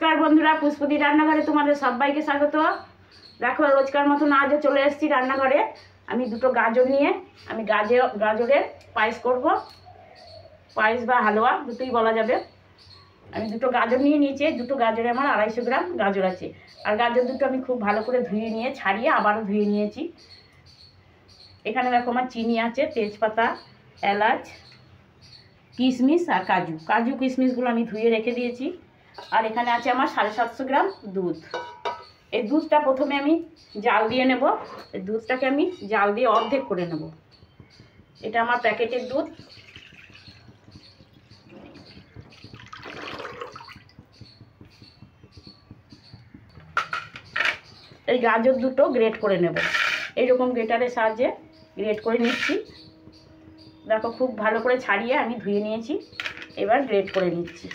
নমস্কার বন্ধুরা, পুষ্পদি রান্নাঘরে তোমাদের সবাইকে স্বাগত। দেখো রোজকার মতন আজও চলে এসেছি রান্নাঘরে। আমি দুটো গাজর নিয়ে আমি গাজরের পায়েস করব। পায়েস বা হালুয়া দুটোই বলা যাবে। আমি দুটো গাজর নিয়ে নিয়েছি। দুটো গাজরে আমার 250 গ্রাম গাজর আছে। আর গাজর দুটো আমি খুব ভালো করে ধুয়ে নিয়ে ছাড়িয়ে আবারও ধুয়ে নিয়েছি। এখানে দেখো আমার চিনি আছে, তেজপাতা, এলাচ, কিশমিশ আর কাজু কিশমিশগুলো আমি ধুয়ে রেখে দিয়েছি। আর এখানে আছে আমার 750 গ্রাম দুধ। এই দুধটা প্রথমে আমি জাল দিয়ে নেব। এই দুধটাকে আমি জাল দিয়ে অর্ধেক করে নেব। এটা আমার প্যাকেটের দুধ। এই গাজর দুটো গ্রেট করে নেব। এইরকম গ্রেটারের সাহায্যে গ্রেট করে নিচ্ছি। দেখো খুব ভালো করে ছাড়িয়ে আমি ধুয়ে নিয়েছি। এবার গ্রেট করে নিচ্ছি।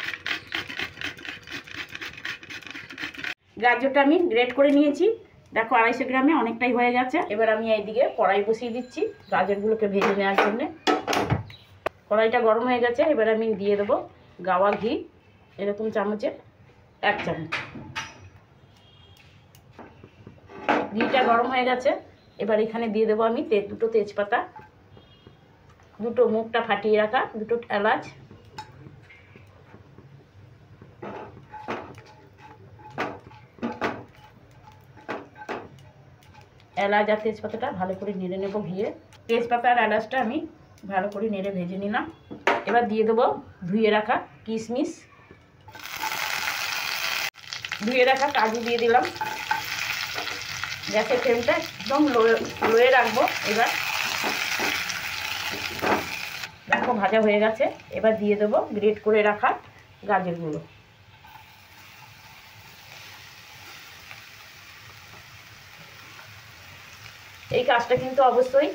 গাজরটা আমি গ্রেট করে নিয়েছি। দেখো 250 গ্রামে অনেকটাই হয়ে গেছে। এবার আমি এইদিকে কড়াই বসিয়ে দিচ্ছি গাজরগুলোকে ভেজে নেওয়ার জন্য। কড়াইটা গরম হয়ে গেছে। এবার আমি দিয়ে দেবো গাওয়া ঘি, এরকম চামচে 1 চামচ। ঘিটা গরম হয়ে গেছে। এবার এখানে দিয়ে দেবো আমি দুটো তেজপাতা, দুটো মুখটা ফাটিয়ে রাখা দুটো এলাচ, এলাচ আর তেজপাতাটা ভালো করে নেড়ে নেবো ঘিয়ে। তেজপাতা আর এলাচটা আমি ভালো করে নেড়ে ভেজে নিলাম। এবার দিয়ে দেবো ধুয়ে রাখা কিশমিশ, ধুয়ে রাখা কাজু দিয়ে দিলাম। গ্যাসের ফ্লেমটা একদম লোয়ে রাখবো। এবার দেখো ভাজা হয়ে গেছে। এবার দিয়ে দেবো গ্রেট করে রাখা গাজরগুলো। এই কাজটা কিন্তু অবশ্যই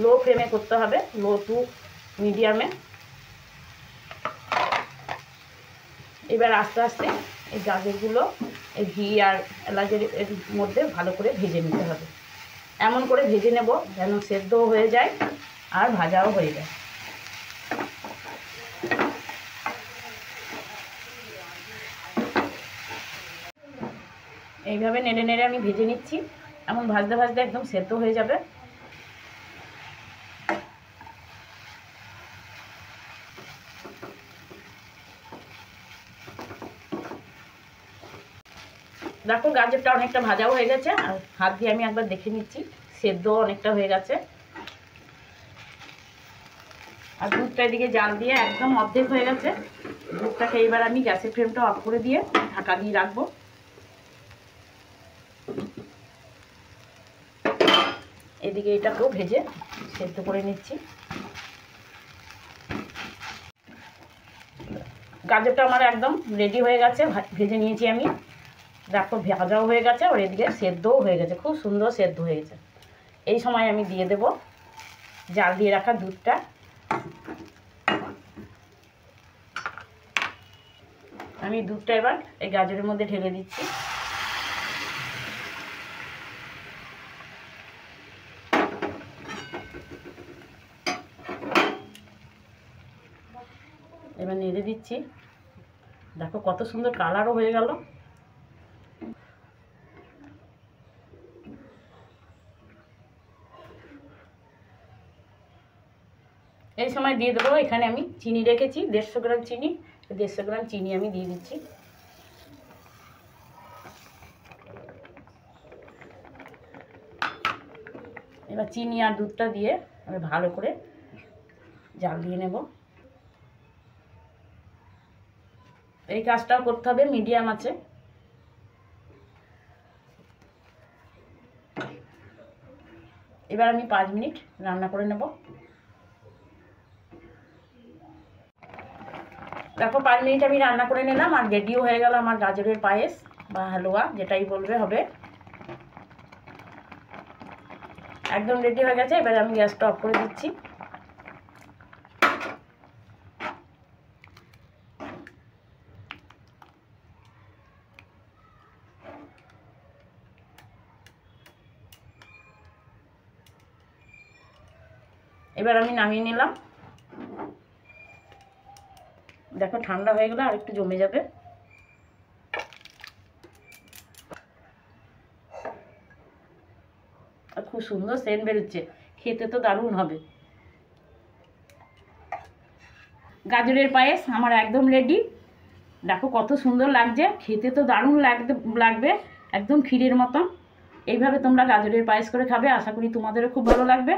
লো ফ্লেমে করতে হবে, লো টু মিডিয়ামে। এবার আস্তে আস্তে এই গাজরগুলো এই ঘি আর এলাচের মধ্যে ভালো করে ভেজে নিতে হবে। এমন করে ভেজে নেব যেন সেদ্ধও হয়ে যায় আর ভাজাও হয়ে যায়। এইভাবে নেড়ে নেড়ে আমি ভেজে নিচ্ছি। এমন ভাজতে ভাজতে একদম সেদ্ধ হয়ে যাবে। দেখো গাজরটা অনেকটা ভাজাও হয়ে গেছে। আর হাত দিয়ে আমি একবার দেখে নিচ্ছি, সেদ্ধও অনেকটা হয়ে গেছে। আর দুধটা এদিকে জাল দিয়ে একদম অর্ধেক হয়ে গেছে। দুধটাকে এবার আমি গ্যাসের ফ্লেমটা অফ করে দিয়ে ঢাকা দিয়ে রাখবো। এদিকে এটাকেও ভেজে সেদ্ধ করে নিচ্ছি। গাজরটা আমার একদম রেডি হয়ে গেছে, ভেজে নিয়েছি আমি। দেখো ভাজাও হয়ে গেছে আর এদিকে সেদ্ধও হয়ে গেছে, খুব সুন্দর সেদ্ধ হয়ে গেছে। এই সময় আমি দিয়ে দেব জাল দিয়ে রাখা দুধটা। আমি দুধটা এবার এই গাজরের মধ্যে ঢেলে দিচ্ছি। এবার নেড়ে দিচ্ছি। দেখো কত সুন্দর কালারও হয়ে গেল। এই সময় দিয়ে দেবো, এখানে আমি চিনি রেখেছি 150 গ্রাম চিনি। 150 গ্রাম চিনি আমি দিয়ে দিচ্ছি। এবার চিনি আর দুধটা দিয়ে আমি ভালো করে জাল দিয়ে নেব। এই কাজটাও করতে হবে মিডিয়াম আছে। এবার আমি 5 মিনিট রান্না করে নেব। দেখো 5 মিনিট আমি রান্না করে নিলাম আর রেডিও হয়ে গেল আমার গাজরের পায়েস বা হালুয়া, যেটাই বলবে হবে। একদম রেডি হয়ে গেছে। এবার আমি গ্যাসটা অফ করে দিচ্ছি। এবার আমি নামিয়ে নিলাম। দেখো ঠান্ডা হয়ে গেলে আর একটু জমে যাবে। আর খুব সুন্দর সেন্ট বেরোচ্ছে, খেতে তো দারুণ হবে। গাজরের পায়েস আমার একদম রেডি। দেখো কত সুন্দর লাগছে, খেতে তো দারুণ লাগবে, একদম ক্ষীরের মতন। এইভাবে তোমরা গাজরের পায়েস করে খাবে, আশা করি তোমাদেরও খুব ভালো লাগবে।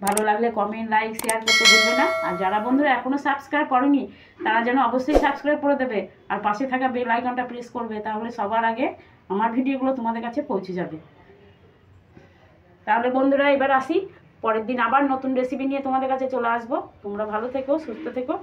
ভালো লাগলে কমেন্ট, লাইক, শেয়ার করতে ভুলবে না। আর যারা বন্ধুরা এখনও সাবস্ক্রাইব করনি তারা যেন অবশ্যই সাবস্ক্রাইব করে দেবে, আর পাশে থাকা বেল আইকনটা প্রেস করবে, তাহলে সবার আগে আমার ভিডিওগুলো তোমাদের কাছে পৌঁছে যাবে। তাহলে বন্ধুরা এবার আসি, পরের দিন আবার নতুন রেসিপি নিয়ে তোমাদের কাছে চলে আসবো। তোমরা ভালো থেকো, সুস্থ থেকো।